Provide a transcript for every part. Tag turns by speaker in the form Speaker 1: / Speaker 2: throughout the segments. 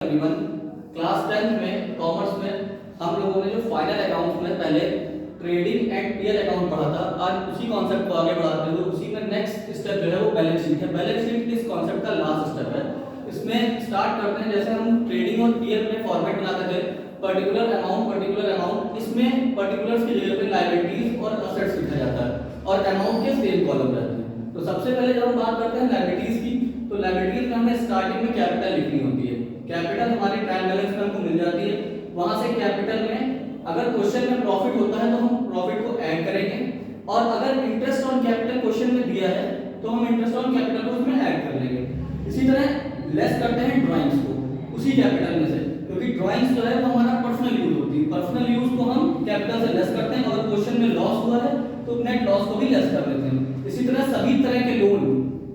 Speaker 1: Everyone. Class 10 में commerce में हम लोगों ने जो फाइनल अकाउंट्स में पहले ट्रेडिंग एंड पीएल अकाउंट पढ़ा था, आज उसी कॉन्सेप्ट को आगे बढ़ाते हुए उसी में नेक्स्ट स्टेप जो है वो बैलेंस शीट है। बैलेंस शीट इस कॉन्सेप्ट का लास्ट स्टेप है। इसमें स्टार्ट करते हैं, जैसे हम ट्रेडिंग और पीएल में फॉर्मेट बनाते थे, पर्टिकुलर अमाउंट, इसमें पर्टिकुलर्स की जगह पे लायबिलिटीज और असेट्स लिखा जाता है और अमाउंट के सेम कॉलम रहते हैं। तो सबसे पहले जब हम बात करते हैं लायबिलिटीज की, तो लायबिलिटीज में हमें स्टार्टिंग में कैपिटल लिखनी होती है। कैपिटल हमारे ट्रायल बैलेंस में हमको मिल जाती है। वहां से कैपिटल में अगर क्वेश्चन में प्रॉफिट होता है तो हम प्रॉफिट को ऐड करेंगे, और अगर इंटरेस्ट ऑन कैपिटल क्वेश्चन में दिया है तो हम इंटरेस्ट ऑन कैपिटल को उसमें ऐड कर लेंगे। इसी तरह लेस करते हैं ड्राइंग्स को उसी कैपिटल में से, क्योंकि ड्राइंग्स जो है वो हमारा पर्सनल यूज होती है। पर्सनल यूज को हम कैपिटल से लेस करते हैं, अगर क्वेश्चन में लॉस हुआ है तो नेट लॉस को भी लेस कर लेते हैं। इसी तरह सभी तरह के लोन,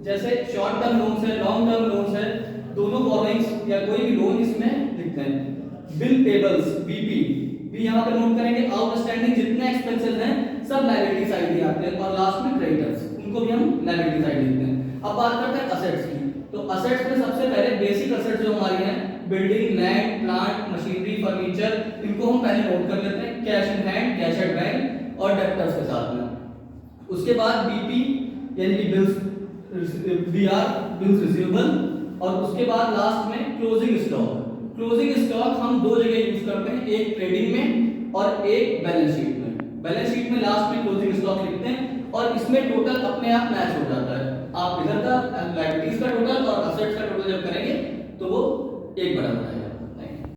Speaker 1: जैसे शॉर्ट टर्म लोन्स है, लॉन्ग टर्म लोन्स है, दोनों बोरोइंग्स या कोई भी लोन इसमें लिखते हैं। बिल पेबल्स बीपी भी यहाँ पे नोट करेंगे। आउटस्टैंडिंग जितने एक्सपेंसेस हैं सब लायबिलिटी साइड ही आते हैं, और लास्ट में क्रेडिटर्स, उनको भी हम लायबिलिटी साइड लिखते हैं। अब बात करते हैं असेट्स की। तो असेट्स में सबसे पहले बेसिक असेट्स जो हमारी हैं, building, land, plant, machinery, furniture, इनको हम पहले नोट कर लेते हैं। Cash in hand, cash at bank और डेब्टर्स के साथ में। उसके बाद बीपी यानी कि बिल्स, बीआर बिल्स रिसीवेबल, और उसके बाद लास्ट में क्लोजिंग स्टॉक। क्लोजिंग स्टॉक हम दो जगह यूज करते हैं, एक ट्रेडिंग में और एक बैलेंस शीट में। बैलेंस शीट में लास्ट में क्लोजिंग स्टॉक लिखते हैं और इसमें टोटल अपने आप मैच हो जाता है। आप इधर का लायबिलिटीज का टोटल और असेट्स का टोटल जब करेंगे तो वो एक बराबर आएगा।